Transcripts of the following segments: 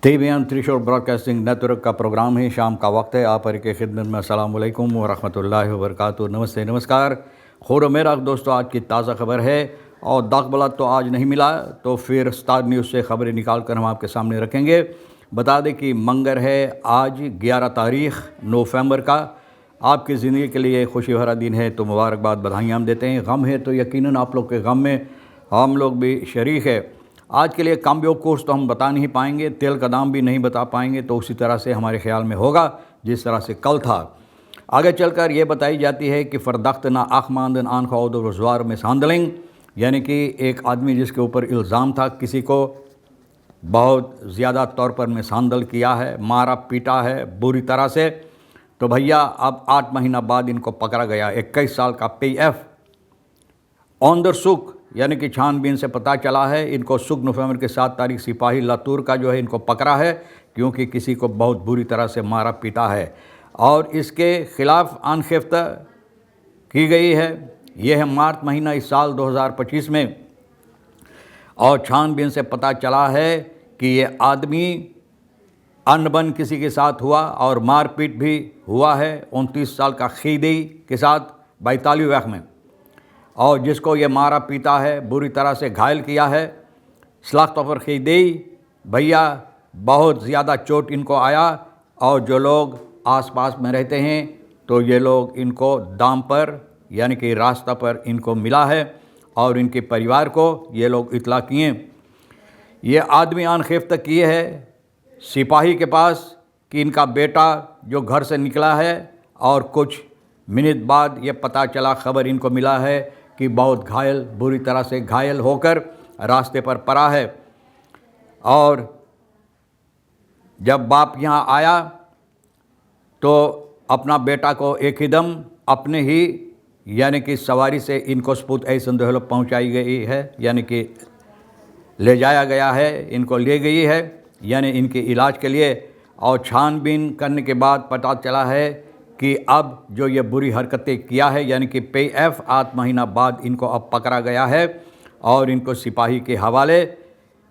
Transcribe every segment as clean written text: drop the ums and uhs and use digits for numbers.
TVN त्रिशूल broadcasting network का programme है। शाम का वक्त है। आप की खिदमत में अस्सलाम वालेकुम व रहमतुल्लाहि व बरकातुहू। नमस्ते, नमस्कार। खैर मेरा दोस्तों, आज की ताज़ा खबर है और दाखबला तो आज नहीं मिला, तो फिर स्टार न्यूज़ से खबरें निकाल कर हम आपके सामने रखेंगे। बता दें कि मंगर है आज 11 तारीख़ नवंबर का। आपकी ज़िंदगी के लिए खुशी भरा दिन है तो मुबारकबाद, बधाइयाँ हम देते हैं। गम है तो यकीनन आप लोग के गम में हम लोग भी शरीक है। आज के लिए कामयाब कोर्स तो हम बता नहीं पाएंगे, तेल का दाम भी नहीं बता पाएंगे, तो उसी तरह से हमारे ख्याल में होगा जिस तरह से कल था। आगे चलकर ये बताई जाती है कि फ़रदख्त ना आखमांदन आन खौद रोज़वार में सांदलिंग, यानी कि एक आदमी जिसके ऊपर इल्ज़ाम था किसी को बहुत ज़्यादा तौर पर मिसांदल किया है, मारा पीटा है बुरी तरह से, तो भैया अब 8 महीना बाद इनको पकड़ा गया। 21 साल का PF ऑन द सुख, यानी कि छानबीन से पता चला है इनको सुख नवंबर के 7 तारीख सिपाही लातूर का जो है इनको पकड़ा है, क्योंकि किसी को बहुत बुरी तरह से मारा पीटा है और इसके ख़िलाफ़ अनखिफ्त की गई है। यह है मार्च महीना इस साल 2025 में, और छानबीन से पता चला है कि ये आदमी अनबन किसी के साथ हुआ और मारपीट भी हुआ है 29 साल का खीदी के साथ 42 वक्त में, और जिसको ये मारा पीटा है, बुरी तरह से घायल किया है। सलाख्तफर खीदी भैया बहुत ज़्यादा चोट इनको आया, और जो लोग आसपास में रहते हैं तो ये लोग इनको दाम पर यानी कि रास्ता पर इनको मिला है और इनके परिवार को ये लोग इतला किए। ये आदमी अनखिफ्त किए है सिपाही के पास कि इनका बेटा जो घर से निकला है, और कुछ मिनट बाद ये पता चला, खबर इनको मिला है कि बहुत घायल, बुरी तरह से घायल होकर रास्ते पर पड़ा है। और जब बाप यहाँ आया तो अपना बेटा को एक ही दम अपने ही यानी कि सवारी से इनको सपुत संदेह पहुँचाई गई है, यानी कि ले जाया गया है, इनको ले गई है यानी इनके इलाज के लिए। और छानबीन करने के बाद पता चला है कि अब जो ये बुरी हरकतें किया है, यानी कि PF 8 महीना बाद इनको अब पकड़ा गया है और इनको सिपाही के हवाले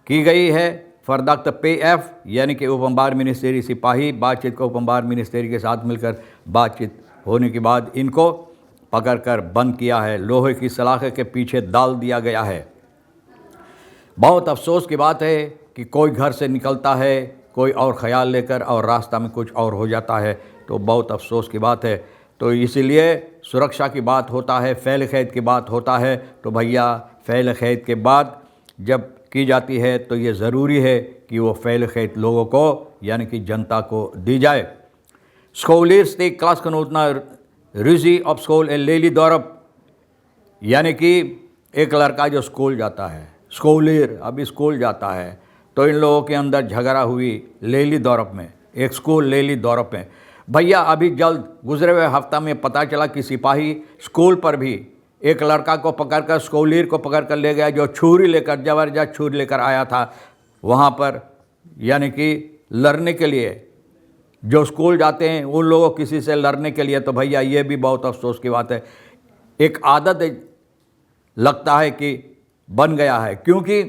की गई है। फ़रदख्त PF यानी कि उपअंबार मिनिस्ट्री सिपाही बातचीत को उपअंबार मिनिस्ट्री के साथ मिलकर बातचीत होने के बाद इनको पकड़कर बंद किया है, लोहे की सलाखे के पीछे डाल दिया गया है। बहुत अफसोस की बात है कि कोई घर से निकलता है कोई और ख़याल लेकर और रास्ता में कुछ और हो जाता है, तो बहुत अफसोस की बात है। तो इसीलिए सुरक्षा की बात होता है, फ़ैल खैद की बात होता है, तो भैया फ़ैल खैद के बाद जब की जाती है तो ये ज़रूरी है कि वो फ़ैल खैद लोगों को यानी कि जनता को दी जाए। स्कूलियर्स थे क्लास कनूतना रिजी ऑफ स्कूल ए लेली दौरब, यानी कि एक लड़का जो स्कूल जाता है, स्कूलियर अभी स्कूल जाता है, तो इन लोगों के अंदर झगड़ा हुई लेली दौरब में, एक स्कूल लेली दौरब में। भैया अभी जल्द गुजरे हुए हफ्ता में पता चला कि सिपाही स्कूल पर भी एक लड़का को पकड़कर, स्कूलियर को पकड़कर ले गया जो छुरी लेकर, ज़बरदस्त छुरी लेकर आया था वहाँ पर, यानी कि लड़ने के लिए। जो स्कूल जाते हैं उन लोगों किसी से लड़ने के लिए, तो भैया ये भी बहुत अफसोस की बात है। एक आदत लगता है कि बन गया है, क्योंकि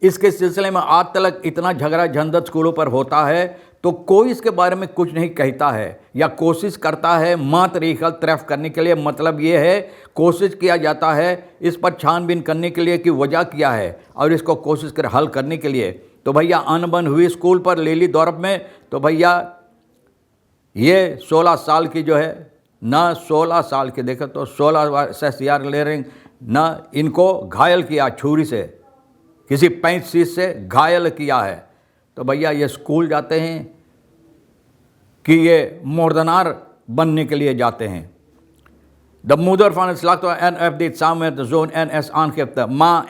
इसके सिलसिले में आज तक इतना झगड़ा झंझट स्कूलों पर होता है तो कोई इसके बारे में कुछ नहीं कहता है या कोशिश करता है मात्र रीखल तरफ करने के लिए। मतलब ये है, कोशिश किया जाता है इस पर छानबीन करने के लिए कि वजह क्या है और इसको कोशिश कर हल करने के लिए। तो भैया अनबन हुई स्कूल पर लेली दौरब में, तो भैया ये 16 साल की जो है ना, 16 साल की देखें तो 16 से CR ले रहे ना, इनको घायल किया छुरी से, किसी 35 से घायल किया है। तो भैया ये स्कूल जाते हैं कि ये मोर्दनार बनने के लिए जाते हैं। द मुदर फान इस्लाक तो NF दी सामत जोन NS आनखिफ्त माँ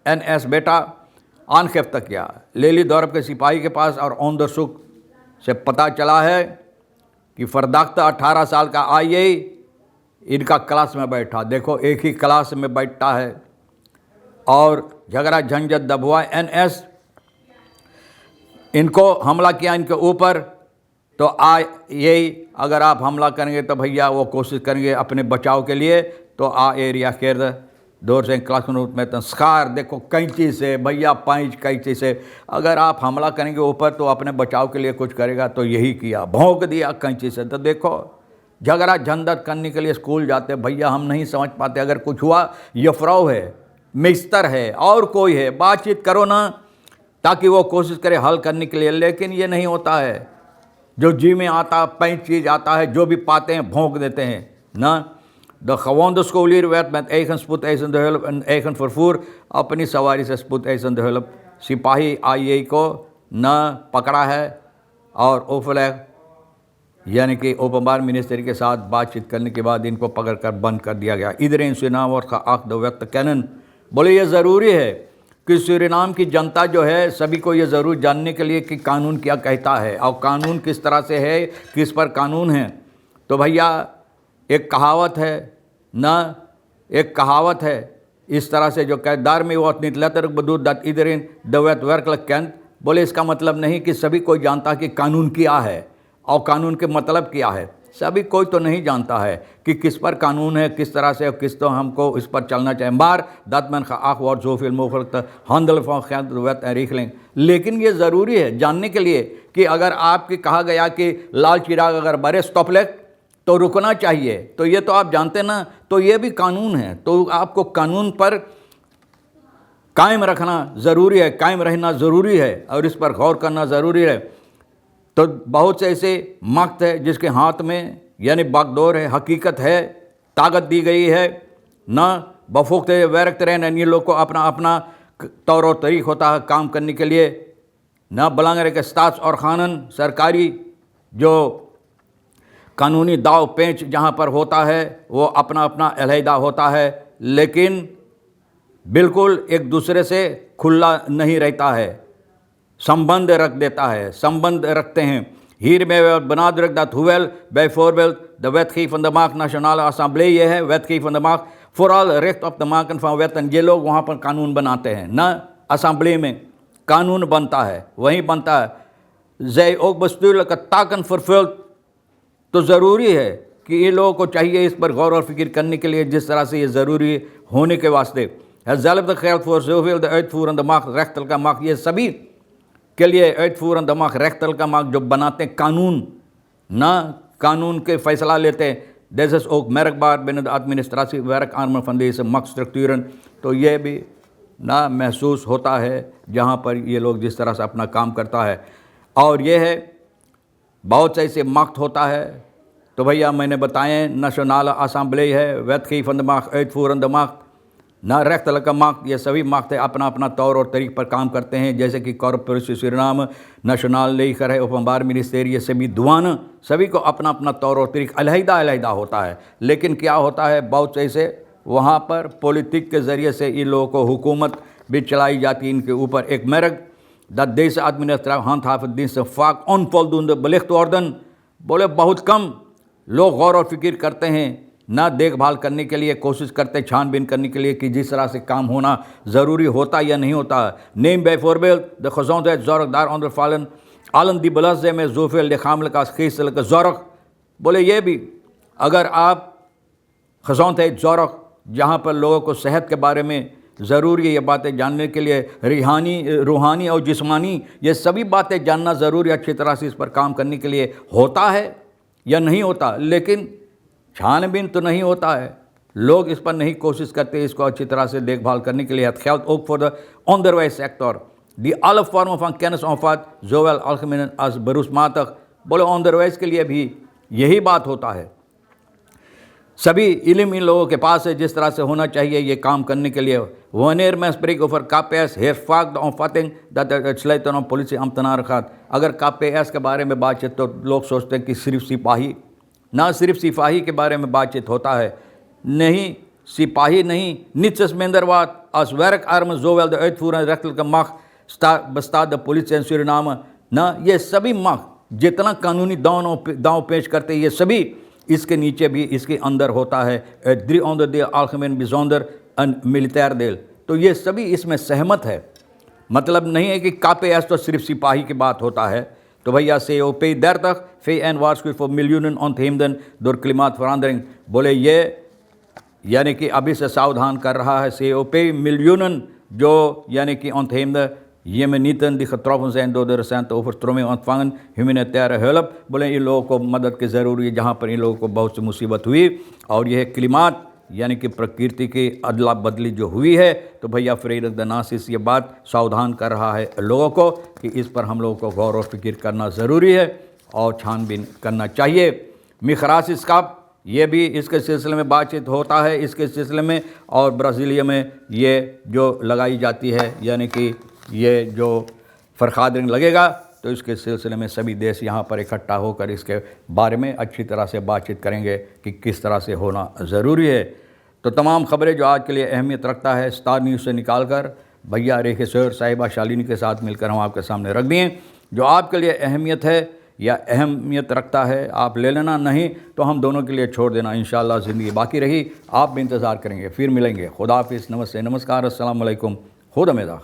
NS बेटा आनखिफ्त किया लेली दौरब के सिपाही के पास, और ऑन द सुख से पता चला है कि फ़रदख्त 18 साल का IA इनका क्लास में बैठा। देखो एक ही क्लास में बैठता है और झगड़ा झंझट दबुआ NS इनको हमला किया इनके ऊपर। तो यही अगर आप हमला करेंगे तो भैया वो कोशिश करेंगे अपने बचाव के लिए, तो एरिया केर door zijn klasgenoot met een schaar, देखो कैंची से, भैया पांच कैंची से। अगर आप हमला करेंगे ऊपर तो अपने बचाव के लिए कुछ करेगा, तो यही किया, भौंक दिया कैंची से। तो देखो झगड़ा झंझट करने के लिए स्कूल जाते, भैया हम नहीं समझ पाते, अगर कुछ हुआ यफराव है, मिस्टर है और कोई है, बातचीत करो ना, ताकि वो कोशिश करे हल करने के लिए। लेकिन ये नहीं होता है, जो जी में आता पैंच चीज़ आता है, जो भी पाते हैं भौंक देते हैं ना। De gewonde scholier werd met eigen spoedeisende hulp en eigen vervoer अपनी सवारी से spoedeisende hulp सिपाही आई को न पकड़ा है और ओफलैग यानी कि ओपनबार मिनिस्ट्री के साथ बातचीत करने के बाद इनको पकड़कर बंद कर दिया गया। इधर सुरीनाम और आख्द व्यक्त कैनन बोले ये ज़रूरी है कि सूरीनाम की जनता जो है सभी को ये ज़रूर जानने के लिए कि कानून क्या कहता है और कानून किस तरह से है, किस पर कानून है। तो भैया एक कहावत है ना, एक कहावत है इस तरह से जो कहदार में वो अपनी लतर बदूद दत इधरिन दवैत वर्कल कैंत, बोले इसका मतलब नहीं कि सभी कोई जानता कि कानून क्या है और कानून के मतलब क्या है। सभी कोई तो नहीं जानता है कि किस पर कानून है, किस तरह से, किस तो हमको इस पर चलना चाहिए। बार दातमन खा आख और जोफिल मुफरत हंदल फैत रिख लें। लेकिन ये ज़रूरी है जानने के लिए कि अगर आपके कहा गया कि लाल चिराग अगर बरे स्टॉपलेट तो रुकना चाहिए, तो ये तो आप जानते ना, तो ये भी कानून है। तो आपको कानून पर कायम रखना ज़रूरी है, कायम रहना ज़रूरी है और इस पर गौर करना ज़रूरी है। तो बहुत से ऐसे मक्त है जिसके हाथ में यानी बागडोर है, हकीकत है, ताकत दी गई है ना, बफूक वैरक्त रहन। ये लोग को अपना अपना तौर और तरीक़ होता है काम करने के लिए ना। बलांगरे के स्टास और खानन सरकारी जो कानूनी दाव पेंच जहाँ पर होता है वो अपना अपना अलहदा होता है, लेकिन बिल्कुल एक दूसरे से खुला नहीं रहता है, संबंध रख देता है, संबंध रखते हैं। Hiermee benadrukt dat hoewel bijvoorbeeld de wetgeving van de macht nationale assemblee है, wetgeving van de macht vooral recht op de maken van wetten, ये लोग वहाँ पर कानून बनाते हैं ना, असम्बली में कानून बनता है, वहीं बनता है। zij ook bestuurlijke taken vervult, तो ज़रूरी है कि ये लोगों को चाहिए इस पर गौर और फिक्र करने के लिए जिस तरह से ये ज़रूरी होने के वास्ते। hetzelfde geldt voor zoveel de uitvoerende macht, rechterlijke macht, ये सभी के लिए uitvoerende macht, rechterlijke macht जो बनाते हैं कानून ना, कानून के फैसला लेते हैं। Dit is ook merkbaar binnen de administratie werkarmen van deze machtsstructuren। तो ये भी ना महसूस होता है जहाँ पर ये लोग जिस तरह से अपना काम करता है। और ये है बहुत से ऐसे मक्त होता है। तो भैया मैंने बताएं नेशनल असम्बली है, wetgevende macht, uitvoerende macht ना, rechtelijke macht, ये सभी माख्त अपना अपना तौर और तरीक़ पर काम करते हैं। जैसे कि कॉर्पोरेशन सूरीनाम, नेशनल लेकर है, ओपनबार मिनिस्ट्री, ये सभी दुआन, सभी को अपना अपना तौर और तरीक़ अलहदा अलहदा होता है। लेकिन क्या होता है बहुत से ऐसे वहाँ पर पॉलिटिक के ज़रिए से इन लोगों को हुकूमत भी चलाई जाती है इनके ऊपर। एक merk dat deze administratie handhavingsdiensten vaak onvoldoende belicht worden, बोले बहुत कम लोग गौर और फिक्र करते हैं ना, देखभाल करने के लिए कोशिश करते, छानबीन करने के लिए कि जिस तरह से काम होना ज़रूरी होता या नहीं होता। neem bijvoorbeeld de gezondheidszorg, daaronder vallen allen die belast zijn met zoveel lichamelijke als geestelijke zorg। बोले ये भी अगर आप gezondheidszorg जहाँ पर लोगों को सेहत के बारे में ज़रूरी है, ये बातें जानने के लिए रूहानी और जिस्मानी ये सभी बातें जानना ज़रूरी, अच्छी तरह से इस पर काम करने के लिए होता है या नहीं होता। लेकिन छानबीन तो नहीं होता है, लोग इस पर नहीं कोशिश करते इसको अच्छी तरह से देखभाल करने के लिए। Het geldt ook voor de onderwijssector die alle vormen van kennis omvat, zowel algemeen als beroepsmatig। बोले onderwijs के लिए भी यही बात होता है, सभी इल्म इन लोगों के पास है जिस तरह से होना चाहिए ये काम करने के लिए। Wanneer men spreekt over KPS heeft vaak de opvatting dat het uitsluitend om politieambtenaren gaat। अगर KPS के बारे में बातचीत तो लोग सोचते हैं कि सिर्फ सिपाही, ना सिर्फ सिपाही के बारे में बातचीत होता है, नहीं सिपाही नहीं, niet is minder wat als werkarmen zowel de uitvoerende rechterlijke macht bestaat de politie in Suriname ना, ये सभी macht जितना कानूनी दांव पेश करते ये सभी इसके नीचे भी इसके अंदर होता है। drie onderdeel algemeen bijzonder en militair deel, तो ये सभी इसमें सहमत है। मतलब नहीं है कि KPS तो सिर्फ सिपाही की बात होता है। तो भैया COP30 VN waarschuwt voor miljoenen ontheemden door klimaatverandering, बोले ये यानी कि अभी से सावधान कर रहा है COP मिलियन जो यानी कि ये में Nitan die getroffen zijn door de recente overstroming ontvangen humanitaire hulp। बोले इन लोगों को मदद की ज़रूरी है जहाँ पर इन लोगों को बहुत सी मुसीबत हुई। और यह क्लिमात यानी कि प्रकृति की अदला बदली जो हुई है, तो भैया फ्रीडरिक द नासिस ये बात सावधान कर रहा है लोगों को कि इस पर हम लोगों को गौर और फिक्र करना ज़रूरी है और छानबीन करना चाहिए। मिखरासिस का ये भी इसके सिलसिले में बातचीत होता है इसके सिलसिले में। और ब्राज़ीलिया में ये जो लगाई जाती है यानी कि ये जो फरखादरिंग लगेगा, तो इसके सिलसिले में सभी देश यहाँ पर इकट्ठा होकर इसके बारे में अच्छी तरह से बातचीत करेंगे कि किस तरह से होना ज़रूरी है। तो तमाम ख़बरें जो आज के लिए अहमियत रखता है स्टार न्यूज़ से निकाल कर भैया रेखे सैर साहिबा शालिनी के साथ मिलकर हम आपके सामने रख दिए। जो आपके लिए अहमियत है या अहमियत रखता है आप ले लेना, नहीं तो हम दोनों के लिए छोड़ देना। इंशाअल्लाह ज़िंदगी बाकी रही आप भी इंतज़ार करेंगे। फिर मिलेंगे। खुदा हाफिज़, नमस्ते, नमस्कार, अस्सलाम वालेकुम, खुदा मेदा।